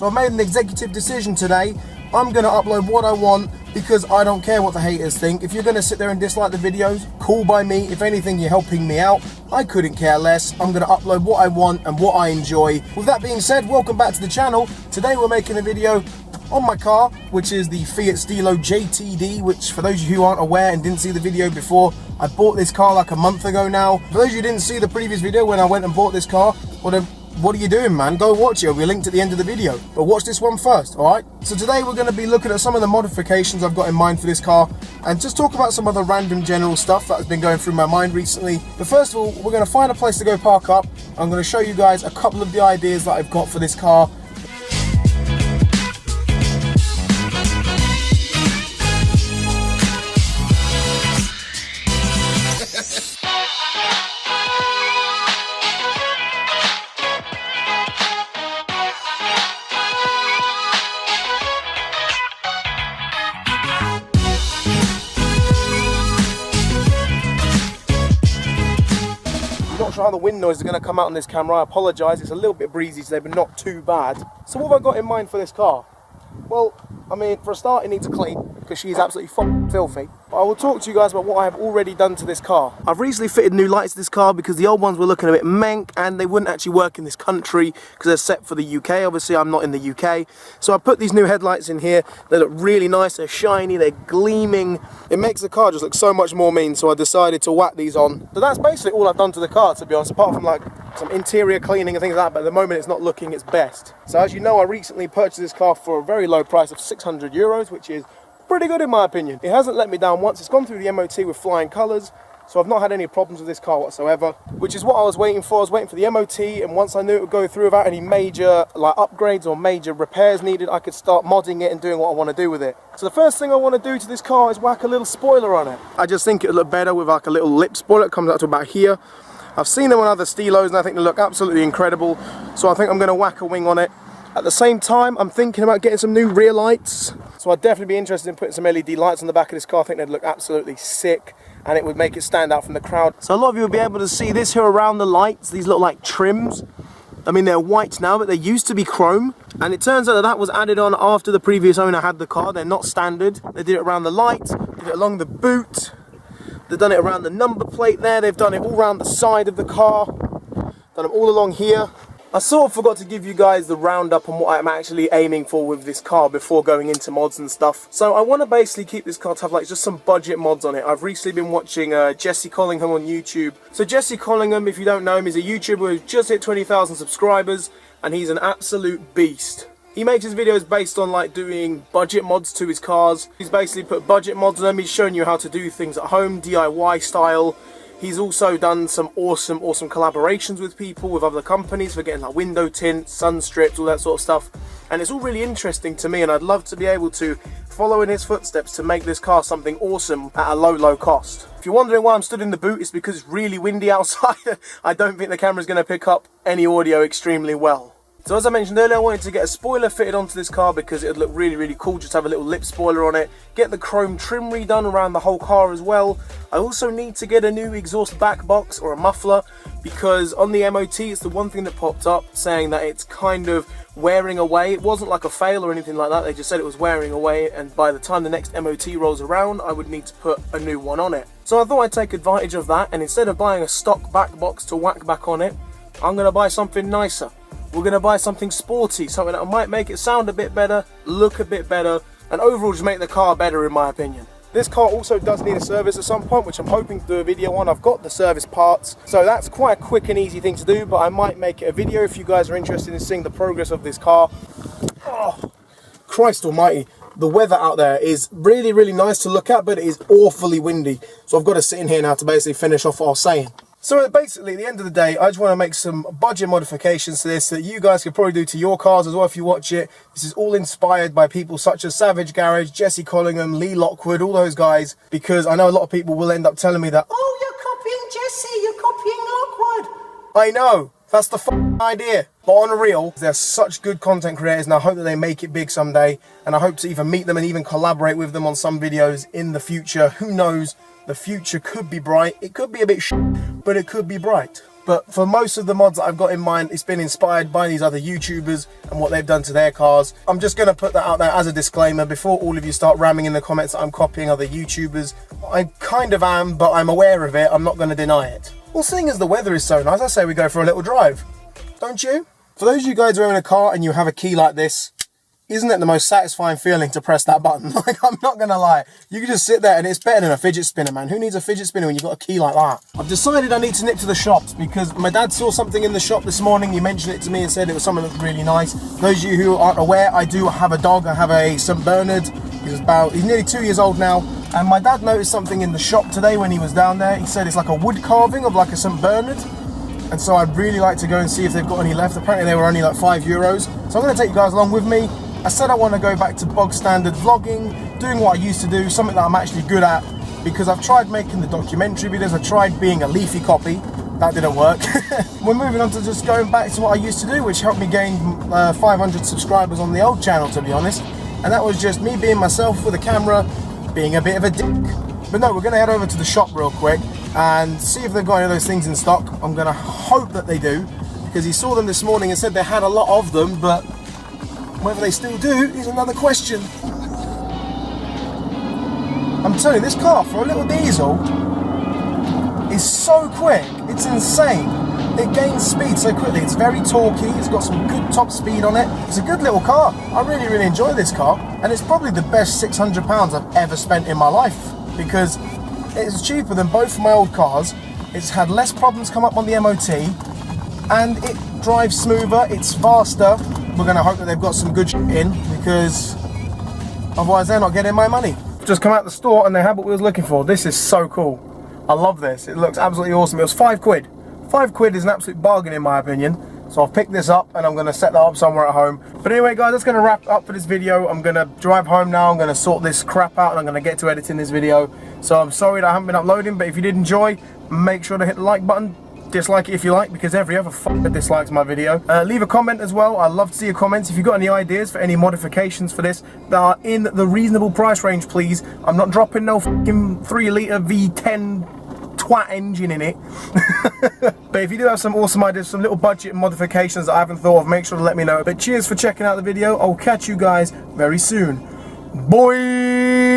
So I made an executive decision today. I'm going to upload what I want because I don't care what the haters think. If you're going to sit there and dislike the videos, cool by me. If anything, you're helping me out. I couldn't care less. I'm going to upload what I want and what I enjoy. With that being said, welcome back to the channel. Today we're making a video on my car, which is the Fiat Stilo JTD, which for those of you who aren't aware and didn't see the video before, I bought this car like a month ago now. For those of you who didn't see the previous video when I went and bought this car, well then, what are you doing, man? Go watch it. It'll be linked at the end of the video. But watch this one first, alright? So today we're going to be looking at some of the modifications I've got in mind for this car and just talk about some other random general stuff that has been going through my mind recently. But first of all, we're going to find a place to go park up. I'm going to show you guys a couple of the ideas that I've got for this car. Not sure how the wind noise is going to come out on this camera. I apologise, it's a little bit breezy today, but not too bad. So what have I got in mind for this car? Well, I mean, for a start, it needs a clean because she's absolutely filthy. But I will talk to you guys about what I have already done to this car. I've recently fitted new lights to this car because the old ones were looking a bit mank and they wouldn't actually work in this country because they're set for the UK. Obviously, I'm not in the UK. So I put these new headlights in here. They look really nice, they're shiny, they're gleaming. It makes the car just look so much more mean, so I decided to whack these on. So that's basically all I've done to the car, to be honest, apart from like some interior cleaning and things like that, but at the moment it's not looking its best. So as you know, I recently purchased this car for a very low price of €600, which is pretty good in my opinion. It hasn't let me down once. It's gone through the MOT with flying colours, so I've not had any problems with this car whatsoever, which is what I was waiting for. I was waiting for the MOT, and once I knew it would go through without any major like upgrades or major repairs needed, I could start modding it and doing what I want to do with it. So the first thing I want to do to this car is whack a little spoiler on it. I just think it would look better with like a little lip spoiler. It comes out to about here. I've seen them on other Stilos and I think they look absolutely incredible, so I think I'm going to whack a wing on it. At the same time, I'm thinking about getting some new rear lights, so I'd definitely be interested in putting some LED lights on the back of this car. I think they'd look absolutely sick and it would make it stand out from the crowd. So a lot of you will be able to see this here around the lights. These look like trims. I mean, they're white now, but they used to be chrome, and it turns out that that was added on after the previous owner had the car. They're not standard. They did it around the light, did it along the boot, they've done it around the number plate there, they've done it all around the side of the car, done it all along here. I sort of forgot to give you guys the roundup on what I'm actually aiming for with this car before going into mods and stuff. So I want to basically keep this car to have like just some budget mods on it. I've recently been watching Jesse Collingham on YouTube. So Jesse Collingham, if you don't know him, is a YouTuber who's just hit 20,000 subscribers and he's an absolute beast. He makes his videos based on like doing budget mods to his cars. He's basically put budget mods on them. He's showing you how to do things at home, DIY style. He's also done some awesome collaborations with people, with other companies for getting like window tints, sun strips, all that sort of stuff. And it's all really interesting to me, and I'd love to be able to follow in his footsteps to make this car something awesome at a low cost. If you're wondering why I'm stood in the boot, it's because it's really windy outside. I don't think the camera's going to pick up any audio extremely well. So as I mentioned earlier, I wanted to get a spoiler fitted onto this car because it would look really cool, just have a little lip spoiler on it. Get the chrome trim redone around the whole car as well. I also need to get a new exhaust back box or a muffler because on the MOT it's the one thing that popped up saying that it's kind of wearing away. It wasn't like a fail or anything like that, they just said it was wearing away, and by the time the next MOT rolls around I would need to put a new one on it. So I thought I'd take advantage of that, and instead of buying a stock back box to whack back on it, I'm going to buy something nicer. We're going to buy something sporty, something that might make it sound a bit better, look a bit better, and overall just make the car better in my opinion. This car also does need a service at some point, which I'm hoping to do a video on. I've got the service parts, so that's quite a quick and easy thing to do, but I might make it a video if you guys are interested in seeing the progress of this car. Oh, Christ almighty. The weather out there is really nice to look at, but it is awfully windy. So I've got to sit in here now to basically finish off what I was saying. So basically, at the end of the day, I just want to make some budget modifications to this that you guys could probably do to your cars as well if you watch it. This is all inspired by people such as Savage Garage, Jesse Collingham, Lee Lockwood, all those guys, because I know a lot of people will end up telling me that, oh, you're copying Jesse, you're copying Lockwood. I know, that's the f***ing idea. But on a real, they're such good content creators, and I hope that they make it big someday, and I hope to even meet them and even collaborate with them on some videos in the future. Who knows? The future could be bright. It could be a bit shit, but it could be bright. But for most of the mods that I've got in mind, it's been inspired by these other YouTubers and what they've done to their cars. I'm just going to put that out there as a disclaimer before all of you start ramming in the comments that I'm copying other YouTubers. I kind of am, but I'm aware of it. I'm not going to deny it. Well, seeing as the weather is so nice, I say we go for a little drive. Don't you? For those of you guys who are in a car and you have a key like this, isn't it the most satisfying feeling to press that button? Like, I'm not gonna lie. You can just sit there and it's better than a fidget spinner, man. Who needs a fidget spinner when you've got a key like that? I've decided I need to nip to the shops because my dad saw something in the shop this morning. He mentioned it to me and said it was something that was really nice. Those of you who aren't aware, I do have a dog. I have a St. Bernard. He's nearly 2 years old now. And my dad noticed something in the shop today when he was down there. He said it's like a wood carving of like a St. Bernard. And so I'd really like to go and see if they've got any left. Apparently they were only like €5. So I'm gonna take you guys along with me. I said I want to go back to bog standard vlogging, doing what I used to do, something that I'm actually good at, because I've tried making the documentary videos, I tried being a leafy copy, that didn't work. We're moving on to just going back to what I used to do, which helped me gain 500 subscribers on the old channel, to be honest. And that was just me being myself with a camera, being a bit of a dick. But no, we're going to head over to the shop real quick and see if they've got any of those things in stock. I'm going to hope that they do, because he saw them this morning and said they had a lot of them, but whether they still do is another question. I'm telling you, this car, for a little diesel, is so quick. It's insane. It gains speed so quickly. It's very torquey. It's got some good top speed on it. It's a good little car. I really, really enjoy this car. And it's probably the best £600 I've ever spent in my life, because it's cheaper than both of my old cars. It's had less problems come up on the MOT, and it drives smoother. It's faster. We're going to hope that they've got some good shit in, because otherwise they're not getting my money. Just come out the store and they had what we was looking for. This is so cool. I love this. It looks absolutely awesome. It was £5. £5 is an absolute bargain in my opinion. So I've picked this up and I'm going to set that up somewhere at home. But anyway guys, that's going to wrap up for this video. I'm going to drive home now. I'm going to sort this crap out and I'm going to get to editing this video. So I'm sorry that I haven't been uploading, but if you did enjoy, make sure to hit the like button. Dislike it if you like, because every other fucker dislikes my video. Leave a comment as well. I'd love to see your comments. If you've got any ideas for any modifications for this that are in the reasonable price range, please. I'm not dropping no fucking 3-litre V10 twat engine in it. But if you do have some awesome ideas, some little budget modifications that I haven't thought of, make sure to let me know. But cheers for checking out the video. I'll catch you guys very soon. Bye!